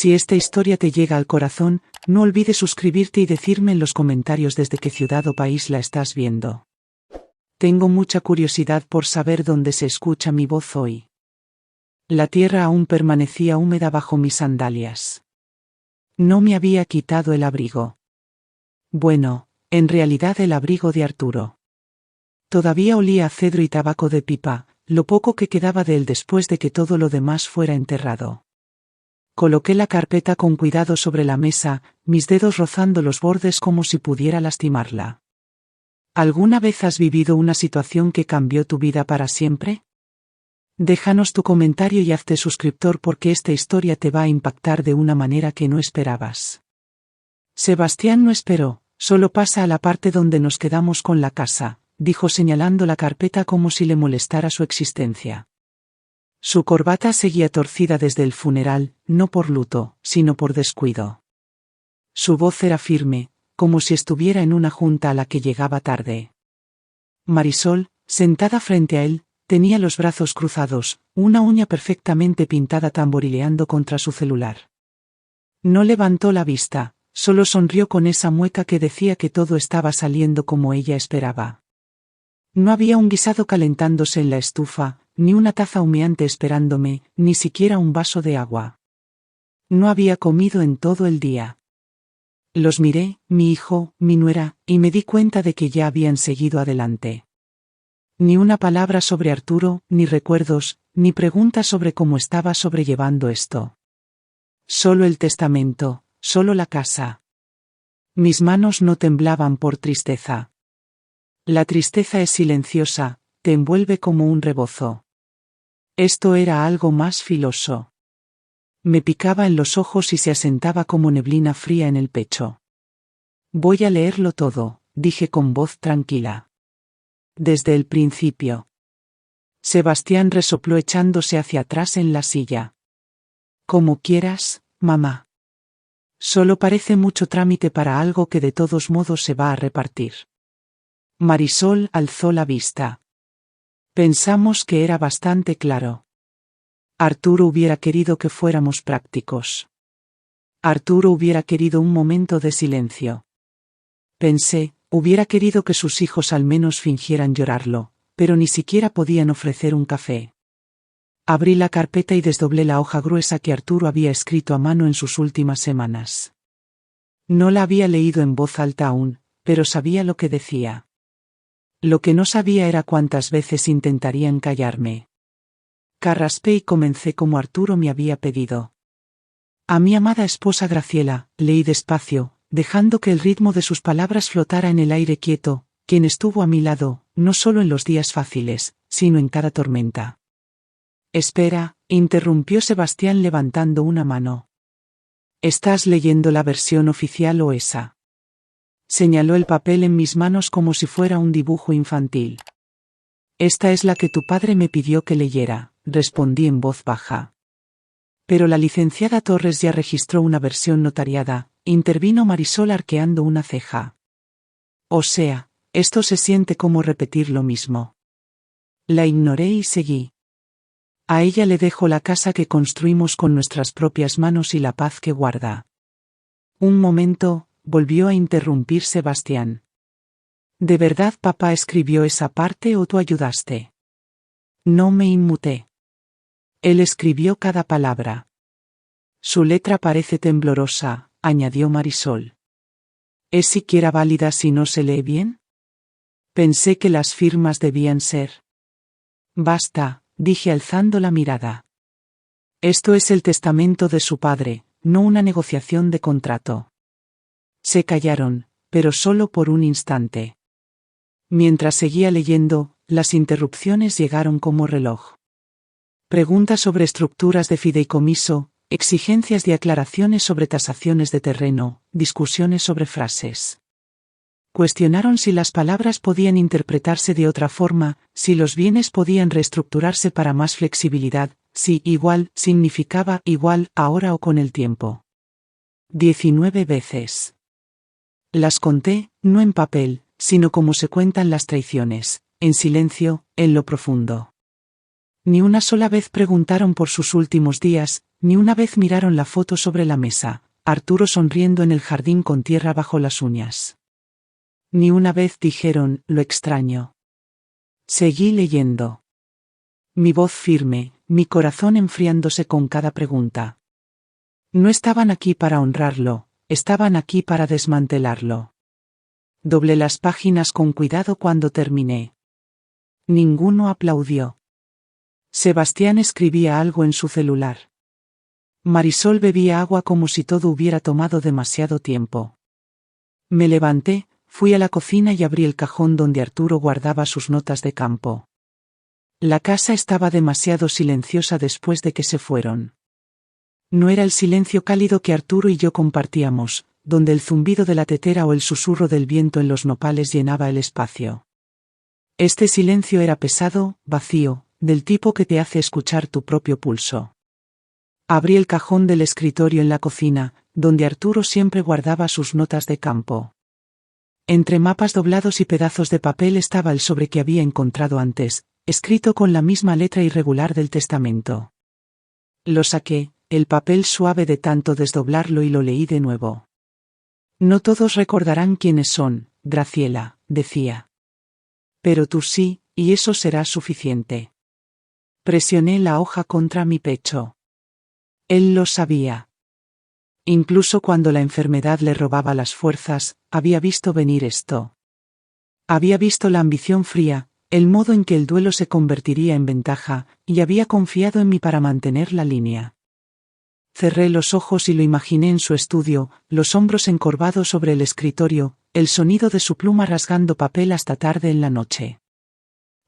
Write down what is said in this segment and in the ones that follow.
Si esta historia te llega al corazón, no olvides suscribirte y decirme en los comentarios desde qué ciudad o país la estás viendo. Tengo mucha curiosidad por saber dónde se escucha mi voz hoy. La tierra aún permanecía húmeda bajo mis sandalias. No me había quitado el abrigo. Bueno, en realidad el abrigo de Arturo. Todavía olía a cedro y tabaco de pipa, lo poco que quedaba de él después de que todo lo demás fuera enterrado. Coloqué la carpeta con cuidado sobre la mesa, mis dedos rozando los bordes como si pudiera lastimarla. ¿Alguna vez has vivido una situación que cambió tu vida para siempre? Déjanos tu comentario y hazte suscriptor porque esta historia te va a impactar de una manera que no esperabas. Sebastián no esperó, solo pasa a la parte donde nos quedamos con la casa, dijo señalando la carpeta como si le molestara su existencia. Su corbata seguía torcida desde el funeral, no por luto, sino por descuido. Su voz era firme, como si estuviera en una junta a la que llegaba tarde. Marisol, sentada frente a él, tenía los brazos cruzados, una uña perfectamente pintada tamborileando contra su celular. No levantó la vista, solo sonrió con esa mueca que decía que todo estaba saliendo como ella esperaba. No había un guisado calentándose en la estufa, ni una taza humeante esperándome, ni siquiera un vaso de agua. No había comido en todo el día. Los miré, mi hijo, mi nuera, y me di cuenta de que ya habían seguido adelante. Ni una palabra sobre Arturo, ni recuerdos, ni preguntas sobre cómo estaba sobrellevando esto. Solo el testamento, solo la casa. Mis manos no temblaban por tristeza. La tristeza es silenciosa, te envuelve como un rebozo. Esto era algo más filoso. Me picaba en los ojos y se asentaba como neblina fría en el pecho. Voy a leerlo todo, dije con voz tranquila. Desde el principio. Sebastián resopló echándose hacia atrás en la silla. Como quieras, mamá. Solo parece mucho trámite para algo que de todos modos se va a repartir. Marisol alzó la vista. Pensamos que era bastante claro. Arturo hubiera querido que fuéramos prácticos. Arturo hubiera querido un momento de silencio. Pensé, hubiera querido que sus hijos al menos fingieran llorarlo, pero ni siquiera podían ofrecer un café. Abrí la carpeta y desdoblé la hoja gruesa que Arturo había escrito a mano en sus últimas semanas. No la había leído en voz alta aún, pero sabía lo que decía. Lo que no sabía era cuántas veces intentarían callarme. Carraspé y comencé como Arturo me había pedido. A mi amada esposa Graciela, leí despacio, dejando que el ritmo de sus palabras flotara en el aire quieto, quien estuvo a mi lado, no solo en los días fáciles, sino en cada tormenta. Espera, interrumpió Sebastián levantando una mano. ¿Estás leyendo la versión oficial o esa? Señaló el papel en mis manos como si fuera un dibujo infantil. Esta es la que tu padre me pidió que leyera, respondí en voz baja. Pero la licenciada Torres ya registró una versión notariada, intervino Marisol arqueando una ceja. O sea, esto se siente como repetir lo mismo. La ignoré y seguí. A ella le dejo la casa que construimos con nuestras propias manos y la paz que guarda. Un momento, volvió a interrumpir Sebastián. ¿De verdad papá escribió esa parte o tú ayudaste? No me inmuté. Él escribió cada palabra. Su letra parece temblorosa, añadió Marisol. ¿Es siquiera válida si no se lee bien? Pensé que las firmas debían ser. Basta, dije alzando la mirada. Esto es el testamento de su padre, no una negociación de contrato. Se callaron, pero solo por un instante. Mientras seguía leyendo, las interrupciones llegaron como reloj. Preguntas sobre estructuras de fideicomiso, exigencias de aclaraciones sobre tasaciones de terreno, discusiones sobre frases. Cuestionaron si las palabras podían interpretarse de otra forma, si los bienes podían reestructurarse para más flexibilidad, si igual significaba igual ahora o con el tiempo. 19 veces. Las conté, no en papel, sino como se cuentan las traiciones, en silencio, en lo profundo. Ni una sola vez preguntaron por sus últimos días, ni una vez miraron la foto sobre la mesa, Arturo sonriendo en el jardín con tierra bajo las uñas. Ni una vez dijeron, lo extraño. Seguí leyendo. Mi voz firme, mi corazón enfriándose con cada pregunta. No estaban aquí para honrarlo, estaban aquí para desmantelarlo. Doblé las páginas con cuidado cuando terminé. Ninguno aplaudió. Sebastián escribía algo en su celular. Marisol bebía agua como si todo hubiera tomado demasiado tiempo. Me levanté, fui a la cocina y abrí el cajón donde Arturo guardaba sus notas de campo. La casa estaba demasiado silenciosa después de que se fueron. No era el silencio cálido que Arturo y yo compartíamos, donde el zumbido de la tetera o el susurro del viento en los nopales llenaba el espacio. Este silencio era pesado, vacío, del tipo que te hace escuchar tu propio pulso. Abrí el cajón del escritorio en la cocina, donde Arturo siempre guardaba sus notas de campo. Entre mapas doblados y pedazos de papel estaba el sobre que había encontrado antes, escrito con la misma letra irregular del testamento. Lo saqué, el papel suave de tanto desdoblarlo, y lo leí de nuevo. No todos recordarán quiénes son, Graciela, decía. Pero tú sí, y eso será suficiente. Presioné la hoja contra mi pecho. Él lo sabía. Incluso cuando la enfermedad le robaba las fuerzas, había visto venir esto. Había visto la ambición fría, el modo en que el duelo se convertiría en ventaja, y había confiado en mí para mantener la línea. Cerré los ojos y lo imaginé en su estudio, los hombros encorvados sobre el escritorio, el sonido de su pluma rasgando papel hasta tarde en la noche.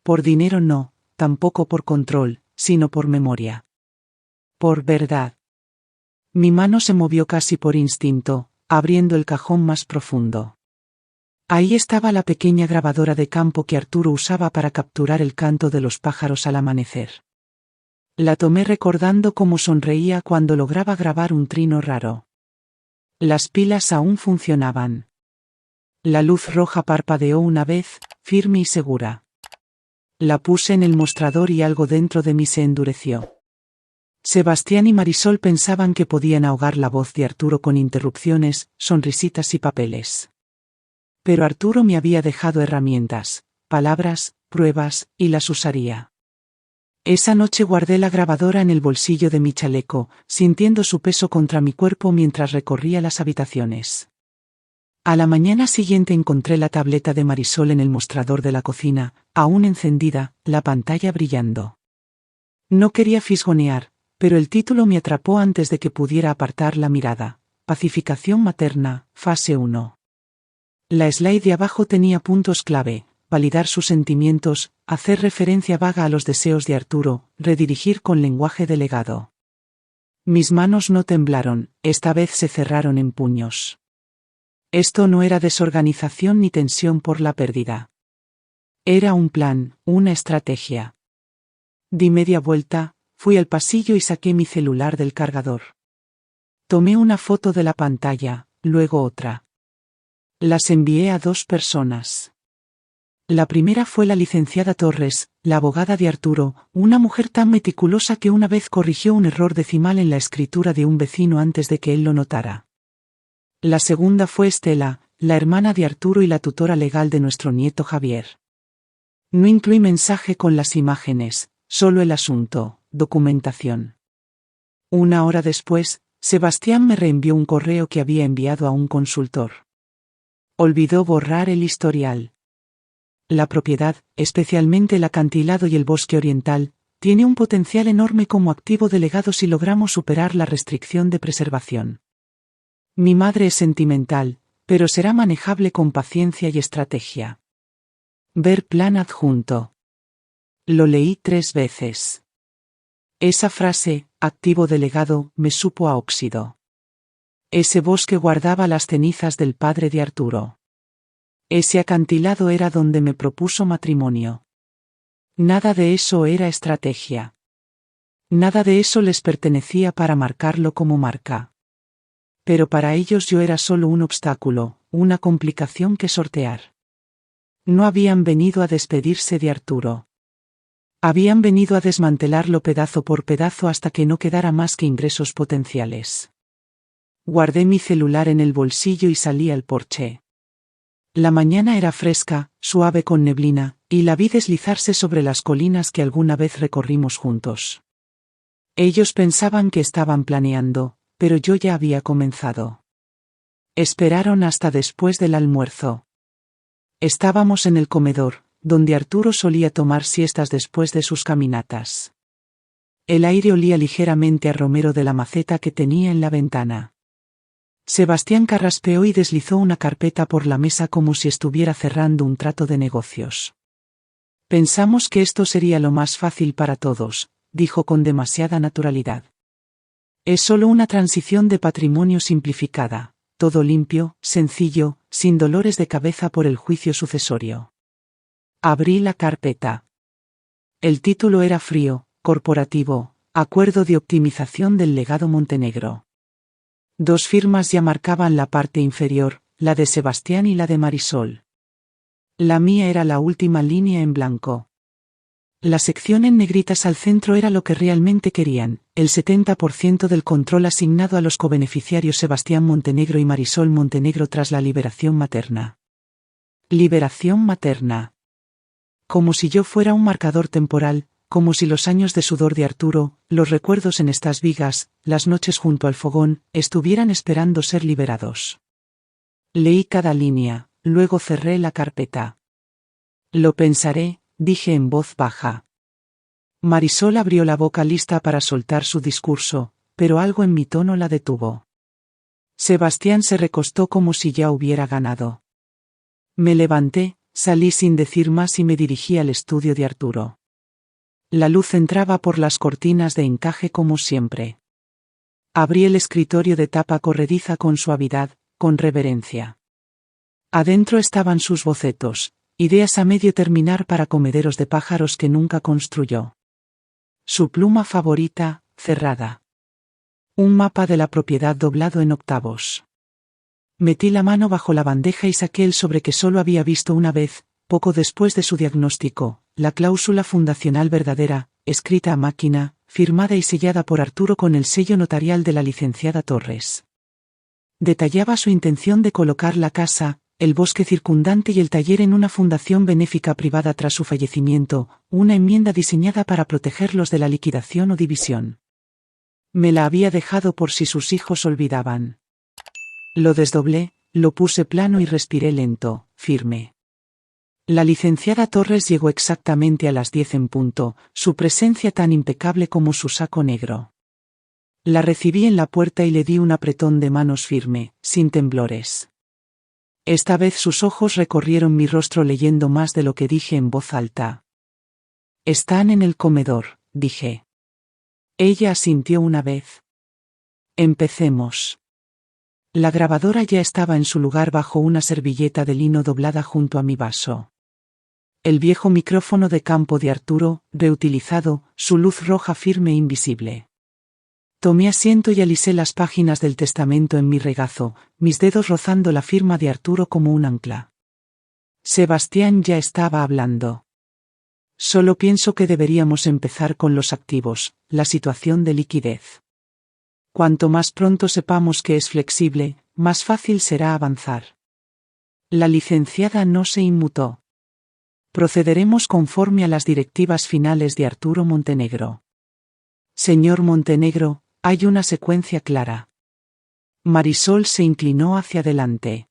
Por dinero no, tampoco por control, sino por memoria. Por verdad. Mi mano se movió casi por instinto, abriendo el cajón más profundo. Ahí estaba la pequeña grabadora de campo que Arturo usaba para capturar el canto de los pájaros al amanecer. La tomé recordando cómo sonreía cuando lograba grabar un trino raro. Las pilas aún funcionaban. La luz roja parpadeó una vez, firme y segura. La puse en el mostrador y algo dentro de mí se endureció. Sebastián y Marisol pensaban que podían ahogar la voz de Arturo con interrupciones, sonrisitas y papeles. Pero Arturo me había dejado herramientas, palabras, pruebas, y las usaría. Esa noche guardé la grabadora en el bolsillo de mi chaleco, sintiendo su peso contra mi cuerpo mientras recorría las habitaciones. A la mañana siguiente encontré la tableta de Marisol en el mostrador de la cocina, aún encendida, la pantalla brillando. No quería fisgonear, pero el título me atrapó antes de que pudiera apartar la mirada. Pacificación materna, fase 1. La slide de abajo tenía puntos clave: validar sus sentimientos, hacer referencia vaga a los deseos de Arturo, redirigir con lenguaje delegado. Mis manos no temblaron, esta vez se cerraron en puños. Esto no era desorganización ni tensión por la pérdida. Era un plan, una estrategia. Di media vuelta, fui al pasillo y saqué mi celular del cargador. Tomé una foto de la pantalla, luego otra. Las envié a 2 personas. La primera fue la licenciada Torres, la abogada de Arturo, una mujer tan meticulosa que una vez corrigió un error decimal en la escritura de un vecino antes de que él lo notara. La segunda fue Estela, la hermana de Arturo y la tutora legal de nuestro nieto Javier. No incluí mensaje con las imágenes, solo el asunto, documentación. Una hora después, Sebastián me reenvió un correo que había enviado a un consultor. Olvidó borrar el historial. La propiedad, especialmente el acantilado y el bosque oriental, tiene un potencial enorme como activo delegado si logramos superar la restricción de preservación. Mi madre es sentimental, pero será manejable con paciencia y estrategia. Ver plan adjunto. Lo leí 3 veces. Esa frase, activo delegado, me supo a óxido. Ese bosque guardaba las cenizas del padre de Arturo. Ese acantilado era donde me propuso matrimonio. Nada de eso era estrategia. Nada de eso les pertenecía para marcarlo como marca. Pero para ellos yo era solo un obstáculo, una complicación que sortear. No habían venido a despedirse de Arturo. Habían venido a desmantelarlo pedazo por pedazo hasta que no quedara más que ingresos potenciales. Guardé mi celular en el bolsillo y salí al porche. La mañana era fresca, suave con neblina, y la vi deslizarse sobre las colinas que alguna vez recorrimos juntos. Ellos pensaban que estaban planeando, pero yo ya había comenzado. Esperaron hasta después del almuerzo. Estábamos en el comedor, donde Arturo solía tomar siestas después de sus caminatas. El aire olía ligeramente a romero de la maceta que tenía en la ventana. Sebastián carraspeó y deslizó una carpeta por la mesa como si estuviera cerrando un trato de negocios. Pensamos que esto sería lo más fácil para todos, dijo con demasiada naturalidad. Es solo una transición de patrimonio simplificada, todo limpio, sencillo, sin dolores de cabeza por el juicio sucesorio. Abrí la carpeta. El título era frío, corporativo, Acuerdo de optimización del legado Montenegro. 2 firmas ya marcaban la parte inferior, la de Sebastián y la de Marisol. La mía era la última línea en blanco. La sección en negritas al centro era lo que realmente querían, el 70% del control asignado a los cobeneficiarios Sebastián Montenegro y Marisol Montenegro tras la liberación materna. Liberación materna. Como si yo fuera un marcador temporal, como si los años de sudor de Arturo, los recuerdos en estas vigas, las noches junto al fogón, estuvieran esperando ser liberados. Leí cada línea, luego cerré la carpeta. Lo pensaré, dije en voz baja. Marisol abrió la boca lista para soltar su discurso, pero algo en mi tono la detuvo. Sebastián se recostó como si ya hubiera ganado. Me levanté, salí sin decir más y me dirigí al estudio de Arturo. La luz entraba por las cortinas de encaje como siempre. Abrí el escritorio de tapa corrediza con suavidad, con reverencia. Adentro estaban sus bocetos, ideas a medio terminar para comederos de pájaros que nunca construyó. Su pluma favorita, cerrada. Un mapa de la propiedad doblado en octavos. Metí la mano bajo la bandeja y saqué el sobre que solo había visto una vez, poco después de su diagnóstico, la cláusula fundacional verdadera, escrita a máquina, firmada y sellada por Arturo con el sello notarial de la licenciada Torres. Detallaba su intención de colocar la casa, el bosque circundante y el taller en una fundación benéfica privada tras su fallecimiento, una enmienda diseñada para protegerlos de la liquidación o división. Me la había dejado por si sus hijos olvidaban. Lo desdoblé, lo puse plano y respiré lento, firme. La licenciada Torres llegó exactamente a las 10 en punto, su presencia tan impecable como su saco negro. La recibí en la puerta y le di un apretón de manos firme, sin temblores. Esta vez sus ojos recorrieron mi rostro leyendo más de lo que dije en voz alta. Están en el comedor, dije. Ella asintió una vez. Empecemos. La grabadora ya estaba en su lugar bajo una servilleta de lino doblada junto a mi vaso. El viejo micrófono de campo de Arturo, reutilizado, su luz roja firme e invisible. Tomé asiento y alisé las páginas del testamento en mi regazo, mis dedos rozando la firma de Arturo como un ancla. Sebastián ya estaba hablando. Solo pienso que deberíamos empezar con los activos, la situación de liquidez. Cuanto más pronto sepamos que es flexible, más fácil será avanzar. La licenciada no se inmutó. Procederemos conforme a las directivas finales de Arturo Montenegro. Señor Montenegro, hay una secuencia clara. Marisol se inclinó hacia adelante.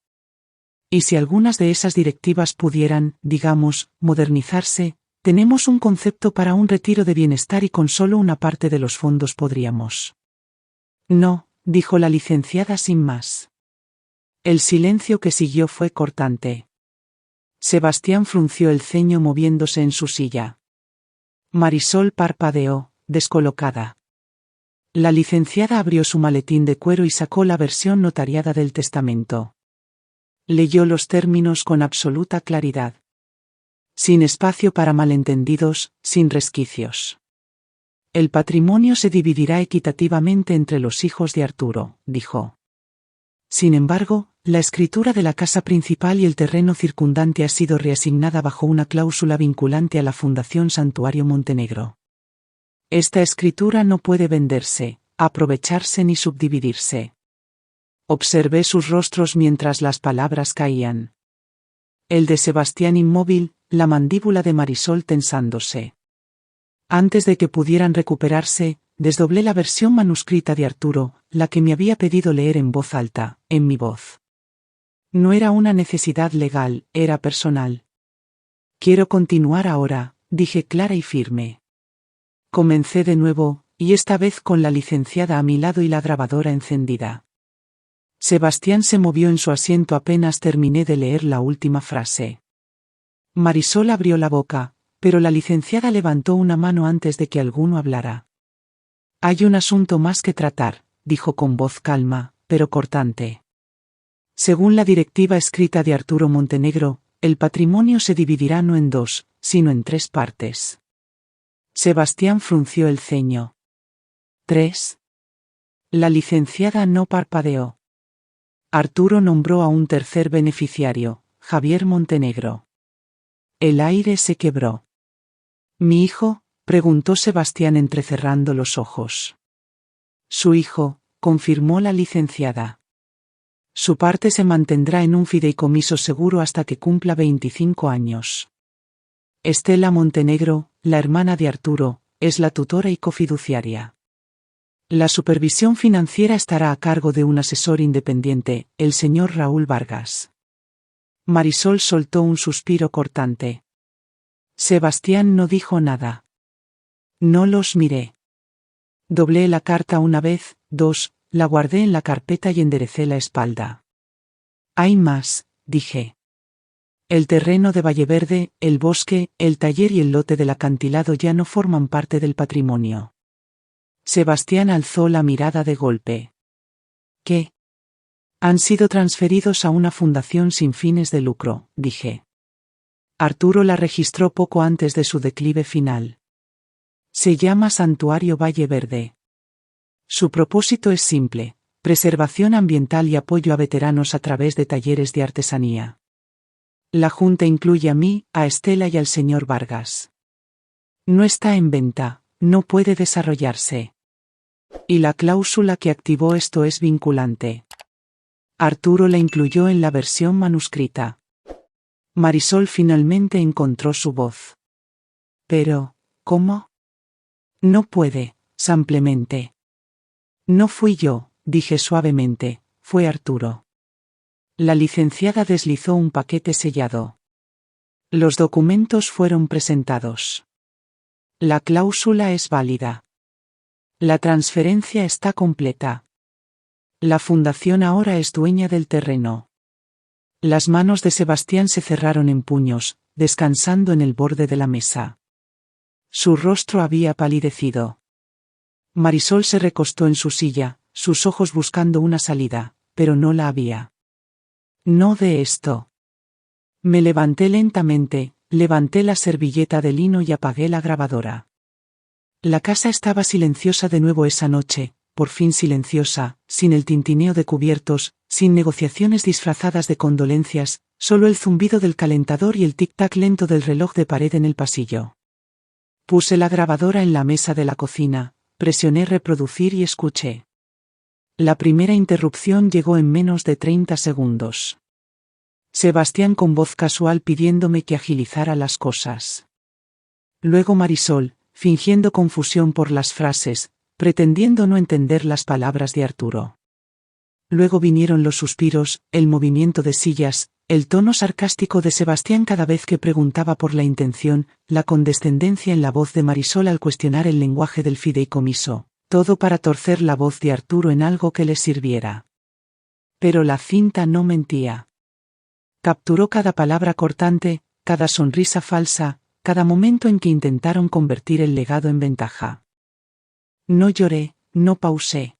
Y si algunas de esas directivas pudieran, digamos, modernizarse, tenemos un concepto para un retiro de bienestar y con solo una parte de los fondos podríamos. No, dijo la licenciada sin más. El silencio que siguió fue cortante. Sebastián frunció el ceño moviéndose en su silla. Marisol parpadeó, descolocada. La licenciada abrió su maletín de cuero y sacó la versión notariada del testamento. Leyó los términos con absoluta claridad. Sin espacio para malentendidos, sin resquicios. El patrimonio se dividirá equitativamente entre los hijos de Arturo, dijo. Sin embargo, la escritura de la casa principal y el terreno circundante ha sido reasignada bajo una cláusula vinculante a la Fundación Santuario Montenegro. Esta escritura no puede venderse, aprovecharse ni subdividirse. Observé sus rostros mientras las palabras caían. El de Sebastián inmóvil, la mandíbula de Marisol tensándose. Antes de que pudieran recuperarse, desdoblé la versión manuscrita de Arturo, la que me había pedido leer en voz alta, en mi voz. No era una necesidad legal, era personal. Quiero continuar ahora, dije clara y firme. Comencé de nuevo, y esta vez con la licenciada a mi lado y la grabadora encendida. Sebastián se movió en su asiento apenas terminé de leer la última frase. Marisol abrió la boca, pero la licenciada levantó una mano antes de que alguno hablara. Hay un asunto más que tratar, dijo con voz calma, pero cortante. Según la directiva escrita de Arturo Montenegro, el patrimonio se dividirá no en 2, sino en 3 partes. Sebastián frunció el ceño. ¿3? La licenciada no parpadeó. Arturo nombró a un tercer beneficiario, Javier Montenegro. El aire se quebró. ¿Mi hijo?, preguntó Sebastián entrecerrando los ojos. Su hijo, confirmó la licenciada. Su parte se mantendrá en un fideicomiso seguro hasta que cumpla 25 años. Estela Montenegro, la hermana de Arturo, es la tutora y cofiduciaria. La supervisión financiera estará a cargo de un asesor independiente, el señor Raúl Vargas. Marisol soltó un suspiro cortante. Sebastián no dijo nada. No los miré. Doblé la carta una vez, 2, la guardé en la carpeta y enderecé la espalda. Hay más, dije. El terreno de Valleverde, el bosque, el taller y el lote del acantilado ya no forman parte del patrimonio. Sebastián alzó la mirada de golpe. ¿Qué? Han sido transferidos a una fundación sin fines de lucro, dije. Arturo la registró poco antes de su declive final. Se llama Santuario Valleverde. Su propósito es simple: preservación ambiental y apoyo a veteranos a través de talleres de artesanía. La Junta incluye a mí, a Estela y al señor Vargas. No está en venta, no puede desarrollarse. Y la cláusula que activó esto es vinculante. Arturo la incluyó en la versión manuscrita. Marisol finalmente encontró su voz. Pero, ¿cómo? No puede, simplemente. No fui yo, dije suavemente, fue Arturo. La licenciada deslizó un paquete sellado. Los documentos fueron presentados. La cláusula es válida. La transferencia está completa. La fundación ahora es dueña del terreno. Las manos de Sebastián se cerraron en puños, descansando en el borde de la mesa. Su rostro había palidecido. Marisol se recostó en su silla, sus ojos buscando una salida, pero no la había. No de esto. Me levanté lentamente, levanté la servilleta de lino y apagué la grabadora. La casa estaba silenciosa de nuevo esa noche, por fin silenciosa, sin el tintineo de cubiertos, sin negociaciones disfrazadas de condolencias, solo el zumbido del calentador y el tic-tac lento del reloj de pared en el pasillo. Puse la grabadora en la mesa de la cocina, presioné reproducir y escuché. La primera interrupción llegó en menos de 30 segundos. Sebastián con voz casual pidiéndome que agilizara las cosas. Luego Marisol, fingiendo confusión por las frases, pretendiendo no entender las palabras de Arturo. Luego vinieron los suspiros, el movimiento de sillas, el tono sarcástico de Sebastián cada vez que preguntaba por la intención, la condescendencia en la voz de Marisol al cuestionar el lenguaje del fideicomiso, todo para torcer la voz de Arturo en algo que le sirviera. Pero la cinta no mentía. Capturó cada palabra cortante, cada sonrisa falsa, cada momento en que intentaron convertir el legado en ventaja. No lloré, no pausé.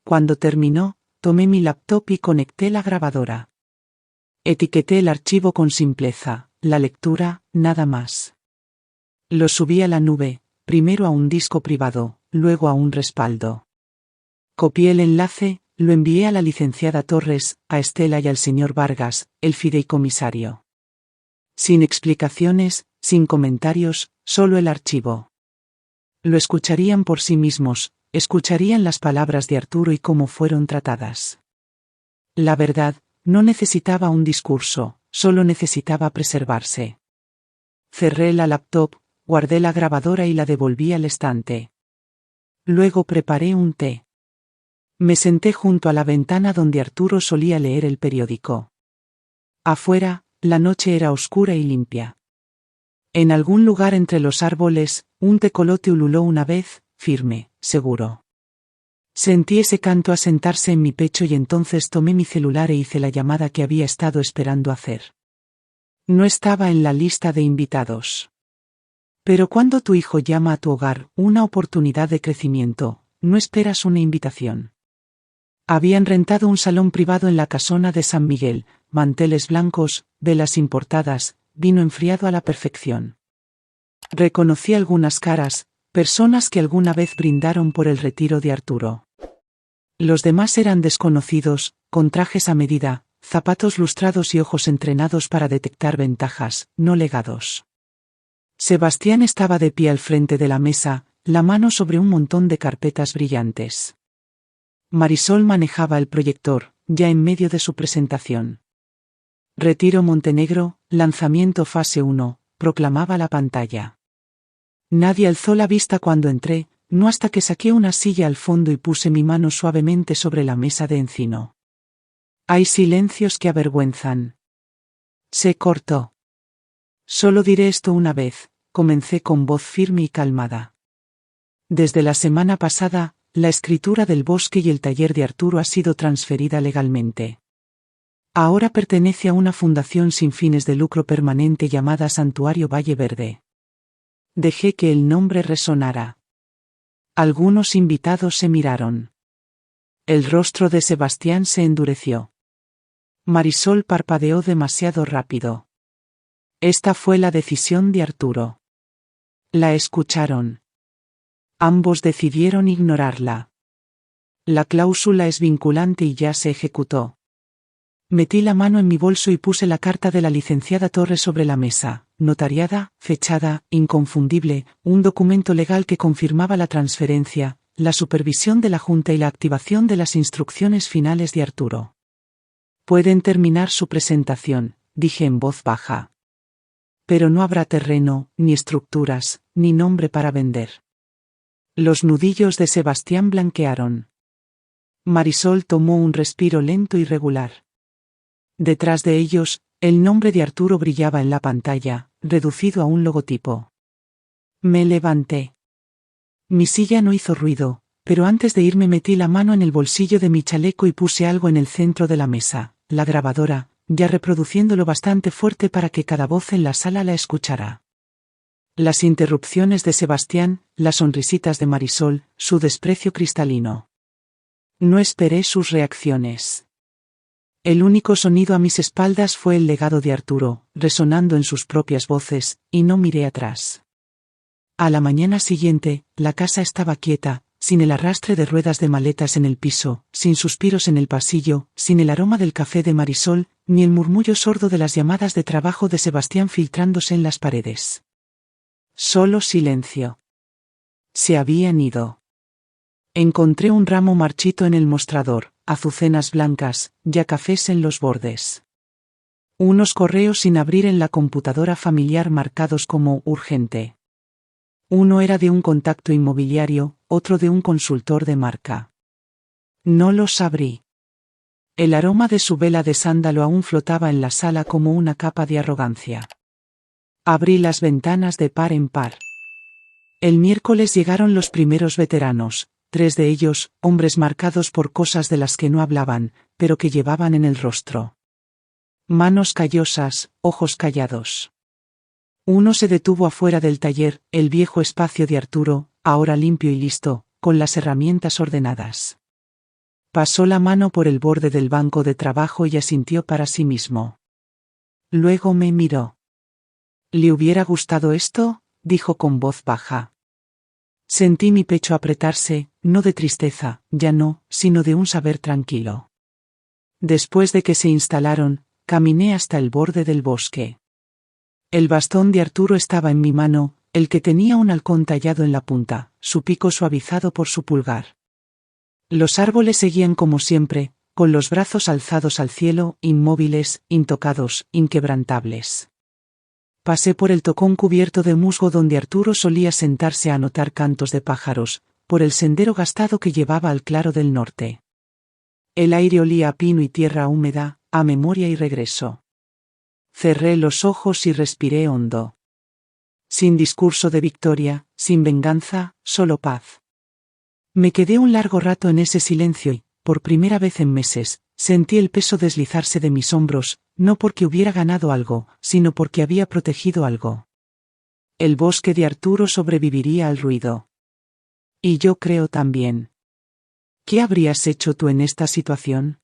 Cuando terminó, tomé mi laptop y conecté la grabadora. Etiqueté el archivo con simpleza, la lectura, nada más. Lo subí a la nube, primero a un disco privado, luego a un respaldo. Copié el enlace, lo envié a la licenciada Torres, a Estela y al señor Vargas, el fideicomisario. Sin explicaciones, sin comentarios, solo el archivo. Lo escucharían por sí mismos, escucharían las palabras de Arturo y cómo fueron tratadas. La verdad, no necesitaba un discurso, solo necesitaba preservarse. Cerré la laptop, guardé la grabadora y la devolví al estante. Luego preparé un té. Me senté junto a la ventana donde Arturo solía leer el periódico. Afuera, la noche era oscura y limpia. En algún lugar entre los árboles, un tecolote ululó una vez, firme, seguro. Sentí ese canto asentarse en mi pecho y entonces tomé mi celular e hice la llamada que había estado esperando hacer. No estaba en la lista de invitados. Pero cuando tu hijo llama a tu hogar una oportunidad de crecimiento, no esperas una invitación. Habían rentado un salón privado en la casona de San Miguel, manteles blancos, velas importadas, vino enfriado a la perfección. Reconocí algunas caras, personas que alguna vez brindaron por el retiro de Arturo. Los demás eran desconocidos, con trajes a medida, zapatos lustrados y ojos entrenados para detectar ventajas, no legados. Sebastián estaba de pie al frente de la mesa, la mano sobre un montón de carpetas brillantes. Marisol manejaba el proyector, ya en medio de su presentación. Retiro Montenegro, lanzamiento fase 1, proclamaba la pantalla. Nadie alzó la vista cuando entré, no hasta que saqué una silla al fondo y puse mi mano suavemente sobre la mesa de encino. Hay silencios que avergüenzan. Se cortó. Solo diré esto una vez, comencé con voz firme y calmada. Desde la semana pasada, la escritura del bosque y el taller de Arturo ha sido transferida legalmente. Ahora pertenece a una fundación sin fines de lucro permanente llamada Santuario Valle Verde. Dejé que el nombre resonara. Algunos invitados se miraron. El rostro de Sebastián se endureció. Marisol parpadeó demasiado rápido. Esta fue la decisión de Arturo. La escucharon. Ambos decidieron ignorarla. La cláusula es vinculante y ya se ejecutó. Metí la mano en mi bolso y puse la carta de la licenciada Torres sobre la mesa, notariada, fechada, inconfundible, un documento legal que confirmaba la transferencia, la supervisión de la Junta y la activación de las instrucciones finales de Arturo. Pueden terminar su presentación, dije en voz baja. Pero no habrá terreno, ni estructuras, ni nombre para vender. Los nudillos de Sebastián blanquearon. Marisol tomó un respiro lento y regular. Detrás de ellos, el nombre de Arturo brillaba en la pantalla, reducido a un logotipo. Me levanté. Mi silla no hizo ruido, pero antes de irme metí la mano en el bolsillo de mi chaleco y puse algo en el centro de la mesa, la grabadora, ya reproduciéndolo bastante fuerte para que cada voz en la sala la escuchara. Las interrupciones de Sebastián, las sonrisitas de Marisol, su desprecio cristalino. No esperé sus reacciones. El único sonido a mis espaldas fue el legado de Arturo, resonando en sus propias voces, y no miré atrás. A la mañana siguiente, la casa estaba quieta, sin el arrastre de ruedas de maletas en el piso, sin suspiros en el pasillo, sin el aroma del café de Marisol, ni el murmullo sordo de las llamadas de trabajo de Sebastián filtrándose en las paredes. Solo silencio. Se habían ido. Encontré un ramo marchito en el mostrador, azucenas blancas, ya cafés en los bordes. Unos correos sin abrir en la computadora familiar marcados como urgente. Uno era de un contacto inmobiliario, otro de un consultor de marca. No los abrí. El aroma de su vela de sándalo aún flotaba en la sala como una capa de arrogancia. Abrí las ventanas de par en par. El miércoles llegaron los primeros veteranos, 3 de ellos, hombres marcados por cosas de las que no hablaban, pero que llevaban en el rostro. Manos callosas, ojos callados. Uno se detuvo afuera del taller, el viejo espacio de Arturo, ahora limpio y listo, con las herramientas ordenadas. Pasó la mano por el borde del banco de trabajo y asintió para sí mismo. Luego me miró. ¿Le hubiera gustado esto?, dijo con voz baja. Sentí mi pecho apretarse, no de tristeza, ya no, sino de un saber tranquilo. Después de que se instalaron, caminé hasta el borde del bosque. El bastón de Arturo estaba en mi mano, el que tenía un halcón tallado en la punta, su pico suavizado por su pulgar. Los árboles seguían como siempre, con los brazos alzados al cielo, inmóviles, intocados, inquebrantables. Pasé por el tocón cubierto de musgo donde Arturo solía sentarse a anotar cantos de pájaros, por el sendero gastado que llevaba al claro del norte. El aire olía a pino y tierra húmeda, a memoria y regreso. Cerré los ojos y respiré hondo. Sin discurso de victoria, sin venganza, solo paz. Me quedé un largo rato en ese silencio y, por primera vez en meses, sentí el peso deslizarse de mis hombros, no porque hubiera ganado algo, sino porque había protegido algo. El bosque de Arturo sobreviviría al ruido. Y yo creo también. ¿Qué habrías hecho tú en esta situación?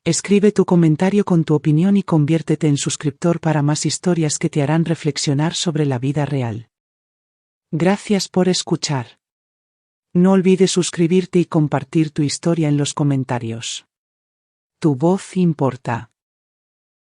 Escribe tu comentario con tu opinión y conviértete en suscriptor para más historias que te harán reflexionar sobre la vida real. Gracias por escuchar. No olvides suscribirte y compartir tu historia en los comentarios. Tu voz importa.